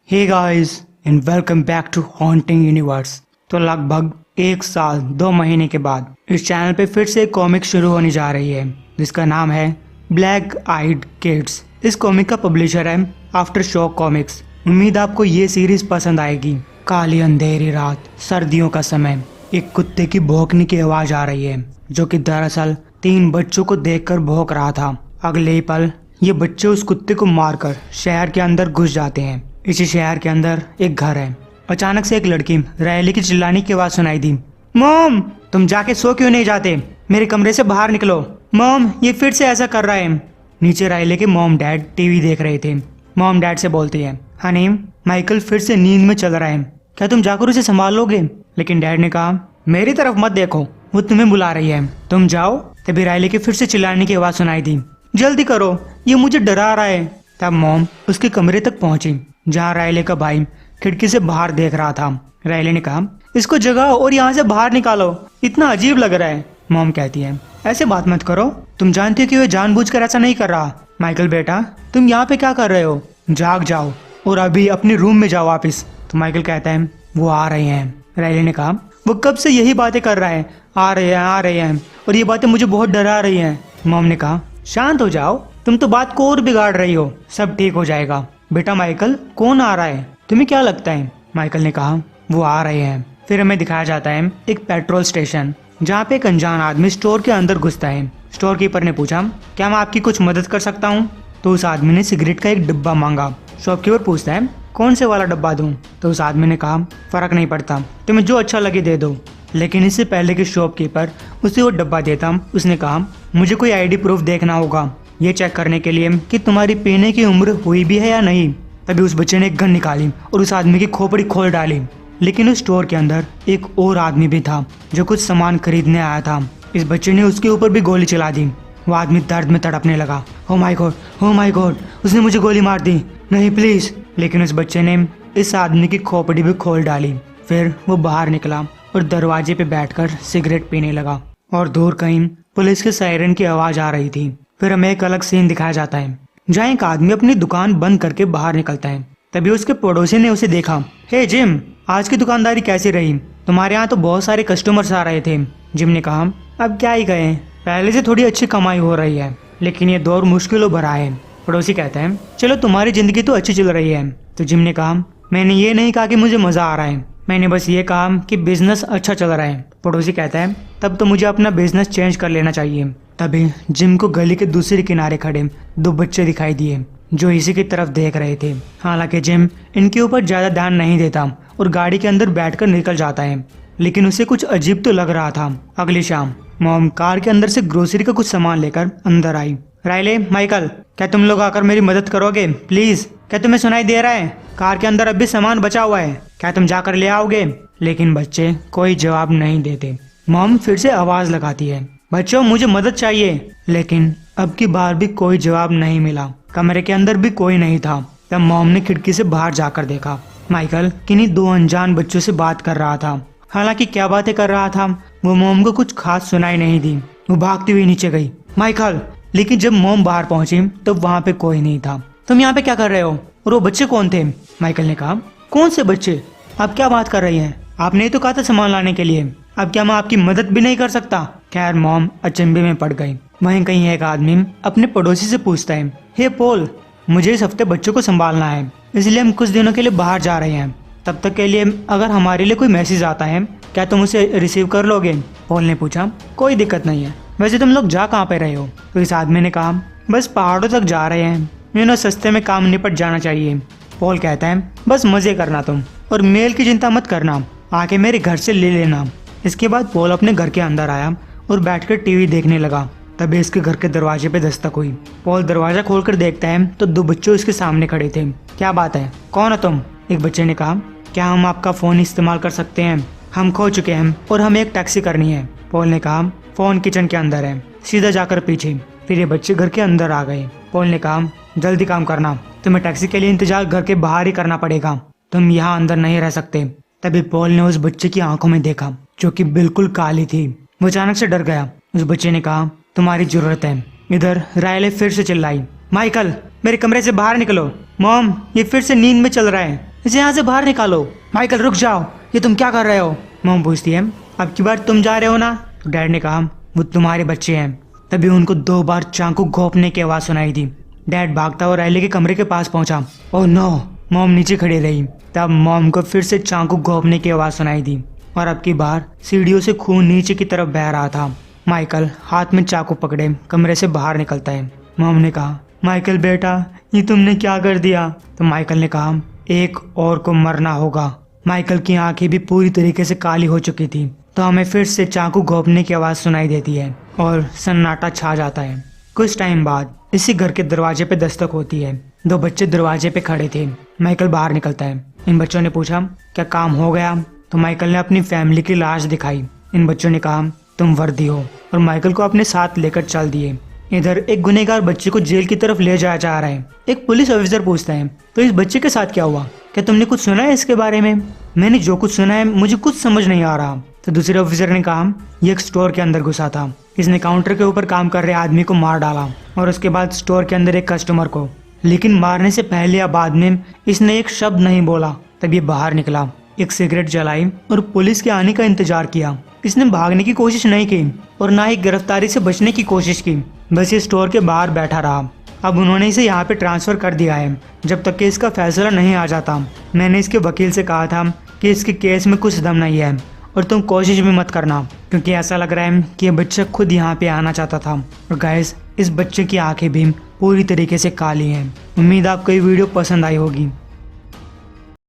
Hey guys and welcome back to haunting universe. तो लगभग 1 साल 2 महीने के बाद इस चैनल पे फिर से एक कॉमिक शुरू होने जा रही है जिसका नाम है ब्लैक आइड किड्स। इस कॉमिक का पब्लिशर है आफ्टर शॉक कॉमिक्स। उम्मीद आपको ये सीरीज पसंद आएगी। काली अंधेरी रात, सर्दियों का समय, एक कुत्ते की भौंकने की आवाज आ रही है जो कि दरअसल 3 बच्चों को देखकर भौंक रहा था। अगले ही पल ये बच्चे उस कुत्ते को मारकर शहर के अंदर घुस जाते हैं। इसी शहर के अंदर एक घर है। अचानक से एक लड़की रायले की चिल्लाने की आवाज सुनाई दी। मॉम, तुम जाके सो क्यों नहीं जाते? मेरे कमरे से बाहर निकलो। मॉम, ये फिर से ऐसा कर रहा है। नीचे रायले के मॉम डैड टीवी देख रहे थे। मॉम डैड से बोलती है, हनी, माइकल फिर से नींद में चल रहा है, क्या तुम जाकर उसे संभाल लोगे? लेकिन डैड ने कहा, मेरी तरफ मत देखो, वो तुम्हें बुला रही है, तुम जाओ। तभी रायले की फिर से चिल्लाने की आवाज सुनाई दी, जल्दी करो, ये मुझे डरा रहा है। तब मॉम उसके कमरे तक पहुंची जहां रायले का भाई खिड़की से बाहर देख रहा था। रायले ने कहा, इसको जगाओ और यहाँ से बाहर निकालो, इतना अजीब लग रहा है। मॉम कहती है, ऐसे बात मत करो, तुम जानती हो कि वह जानबूझकर ऐसा नहीं कर रहा। माइकल बेटा, तुम यहाँ पे क्या कर रहे हो? जाग जाओ और अभी अपने रूम में जाओ वापिस। तो माइकल कहता है, वो आ रहे हैं। रायले ने कहा, वो कब से यही बातें कर रहा है, आ रहे हैं और ये बातें मुझे बहुत डरा रही हैं। मॉम ने कहा, शांत हो जाओ, तुम तो बात को और बिगाड़ रही हो, सब ठीक हो जाएगा। बेटा माइकल, कौन आ रहा है, तुम्हें क्या लगता है? माइकल ने कहा, वो आ रहे हैं। फिर हमें दिखाया जाता है एक पेट्रोल स्टेशन जहाँ पे एक अनजान आदमी स्टोर के अंदर घुसता है। स्टोर कीपर ने पूछा, क्या मैं आपकी कुछ मदद कर सकता हूँ? तो उस आदमी ने सिगरेट का एक डिब्बा मांगा। शॉपकीपर पूछता है, कौन से वाला डब्बा दूं? तो उस आदमी ने कहा, फर्क नहीं पड़ता, तुम्हें जो अच्छा लगे दे दो। लेकिन इससे पहले कि शॉपकीपर उसे वो डब्बा देता, उसने कहा, मुझे कोई आईडी प्रूफ देखना होगा, ये चेक करने के लिए कि तुम्हारी पीने की उम्र हुई भी है या नहीं। तभी उस बच्चे ने एक गन निकाली और उस आदमी की खोपड़ी खोल डाली। लेकिन उस स्टोर के अंदर एक और आदमी भी था जो कुछ सामान खरीदने आया था। इस बच्चे ने उसके ऊपर भी गोली चला दी। वो आदमी दर्द में तड़पने लगा। ओ माय गॉड, उसने मुझे गोली मार दी, नहीं प्लीज। लेकिन उस बच्चे ने इस आदमी की खोपड़ी भी खोल डाली। फिर वो बाहर निकला और दरवाजे पे बैठकर सिगरेट पीने लगा और दूर कहीं पुलिस के सायरन की आवाज आ रही थी। फिर हमें एक अलग सीन दिखाया जाता है जहाँ एक आदमी अपनी दुकान बंद करके बाहर निकलता है। तभी उसके पड़ोसी ने उसे देखा। हे जिम, आज की दुकानदारी कैसी रही? तुम्हारे यहाँ तो बहुत सारे कस्टमर्स आ रहे थे। जिम ने कहा, अब क्या ही कहें, पहले से थोड़ी अच्छी कमाई हो रही है, लेकिन ये दौर मुश्किलों भरा है। पड़ोसी कहता है, चलो तुम्हारी जिंदगी तो अच्छी चल रही है। तो जिम ने कहा, मैंने ये नहीं कहा कि मुझे मजा आ रहा है, मैंने बस ये कहा कि बिजनेस अच्छा चल रहा है। पड़ोसी कहता है, तब तो मुझे अपना बिजनेस चेंज कर लेना चाहिए। तभी जिम को गली के दूसरे किनारे खड़े 2 बच्चे दिखाई दिए जो इसी की तरफ देख रहे थे। हालांकि जिम इनके ऊपर ज्यादा ध्यान नहीं देता और गाड़ी के अंदर बैठकर निकल जाता है, लेकिन उसे कुछ अजीब तो लग रहा था। अगली शाम मॉम कार के अंदर से ग्रोसरी का कुछ सामान लेकर अंदर आई। रायले, माइकल, क्या तुम लोग आकर मेरी मदद करोगे प्लीज? क्या तुम्हें सुनाई दे रहा है? कार के अंदर अभी सामान बचा हुआ है, क्या तुम जाकर ले आओगे? लेकिन बच्चे कोई जवाब नहीं देते। मॉम फिर से आवाज लगाती है, बच्चों मुझे मदद चाहिए। लेकिन अब की बार भी कोई जवाब नहीं मिला। कमरे के अंदर भी कोई नहीं था। तब मॉम ने खिड़की से बाहर जाकर देखा। माइकल किन्हीं 2 अनजान बच्चों से बात कर रहा था। हालांकि क्या बातें कर रहा था वो मॉम को कुछ खास सुनाई नहीं दी। वो भागती हुई नीचे गई, माइकल। लेकिन जब मॉम बाहर पहुंची तो वहाँ पे कोई नहीं था। तुम यहाँ पे क्या कर रहे हो और वो बच्चे कौन थे? माइकल ने कहा, कौन से बच्चे? आप क्या बात कर रही हैं? आपने तो कहा था सामान लाने के लिए, अब क्या मैं आपकी मदद भी नहीं कर सकता? खैर मॉम अचंभे में पड़ गई। वहीं कहीं एक आदमी अपने पड़ोसी से पूछता है, हे पॉल, मुझे इस हफ्ते बच्चों को संभालना है, इसलिए हम कुछ दिनों के लिए बाहर जा रहे हैं। तब तक के लिए अगर हमारे लिए कोई मैसेज आता है, क्या तुम उसे रिसीव कर लोगे? पॉल ने पूछा, कोई दिक्कत नहीं है। वैसे तुम लोग जा कहाँ पे रहे हो? तो इस आदमी ने कहा, बस पहाड़ों तक जा रहे हैं, सस्ते में काम निपट जाना चाहिए। पॉल कहता है, बस मजे करना तुम, और मेल की चिंता मत करना, आके मेरे घर से ले लेना। इसके बाद पॉल अपने घर के अंदर आया और बैठकर टीवी देखने लगा। तभी इसके घर के दरवाजे पे दस्तक हुई। पॉल दरवाजा खोलकर देखता है तो 2 बच्चे उसके सामने खड़े थे। क्या बात है, कौन हो तुम? एक बच्चे ने कहा, क्या हम आपका फोन इस्तेमाल कर सकते हैं? हम खो चुके हैं और हमें एक टैक्सी करनी है। पॉल ने कहा, फोन किचन के अंदर है, सीधा जाकर पीछे। फिर ये बच्चे घर के अंदर आ गए। पॉल ने कहा, जल्दी काम करना, तुम्हें टैक्सी के लिए इंतजार घर के बाहर ही करना पड़ेगा, तुम यहाँ अंदर नहीं रह सकते। तभी पॉल ने उस बच्चे की आंखों में देखा जो कि बिल्कुल काली थी। वो अचानक से डर गया। उस बच्चे ने कहा, तुम्हारी जरूरत है। इधर रायले फिर से चिल्लाई, माइकल, मेरे कमरे से बाहर निकलो। मॉम, ये फिर से नींद में चल रहा है, इसे यहाँ से बाहर निकालो। माइकल रुक जाओ, ये तुम क्या कर रहे हो? मॉम पूछती है, अब की बार तुम जा रहे हो ना? तो डैड ने कहा, वो तुम्हारे बच्चे हैं। तभी उनको 2 बार चाकू घोंपने की आवाज सुनाई दी। डैड भागता हुआ राइली के कमरे के पास पहुंचा। Oh no! मॉम नीचे खड़ी रही। तब मॉम को फिर से चाकू घोंपने की आवाज सुनाई दी और अब की बार सीढ़ियों से खून नीचे की तरफ बह रहा था। माइकल हाथ में चाकू पकड़े कमरे से बाहर निकलता है। मॉम ने कहा, माइकल बेटा, ये तुमने क्या कर दिया? तो माइकल ने कहा, एक और को मरना होगा। माइकल की आंखें भी पूरी तरीके से काली हो चुकी थी। तो हमें फिर से चाकू घोंपने की आवाज सुनाई देती है और सन्नाटा छा जाता है। कुछ टाइम बाद इसी घर के दरवाजे पे दस्तक होती है। 2 बच्चे दरवाजे पे खड़े थे। माइकल बाहर निकलता है। इन बच्चों ने पूछा, क्या काम हो गया? तो माइकल ने अपनी फैमिली की लाश दिखाई। इन बच्चों ने कहा, तुम वर्दी हो, और माइकल को अपने साथ लेकर चल दिए। इधर एक गुनहगार बच्चे को जेल की तरफ ले जाया जा रहा है। एक पुलिस ऑफिसर पूछता है, तो इस बच्चे के साथ क्या हुआ? क्या तुमने कुछ सुना है इसके बारे में? मैंने जो कुछ सुना है मुझे कुछ समझ नहीं आ रहा। तो दूसरे ऑफिसर ने कहा, ये एक स्टोर के अंदर घुसा था। इसने काउंटर के ऊपर काम कर रहे आदमी को मार डाला और उसके बाद स्टोर के अंदर एक कस्टमर को। लेकिन मारने से पहले या बाद में इसने एक शब्द नहीं बोला। तब ये बाहर निकला, एक सिगरेट जलाई और पुलिस के आने का इंतजार किया। इसने भागने की कोशिश नहीं की और ना ही गिरफ्तारी से बचने की कोशिश की, बस ये स्टोर के बाहर बैठा रहा। अब उन्होंने इसे यहाँ पे ट्रांसफर कर दिया है जब तक कि इसका फैसला नहीं आ जाता। मैंने इसके वकील से कहा था कि इसके केस में कुछ दम नहीं है और तुम कोशिश भी मत करना, क्योंकि ऐसा लग रहा है कि ये बच्चा खुद यहाँ पे आना चाहता था। और गाइस, इस बच्चे की आंखें भी पूरी तरीके से काली हैं। उम्मीद आपको ये वीडियो पसंद आई होगी।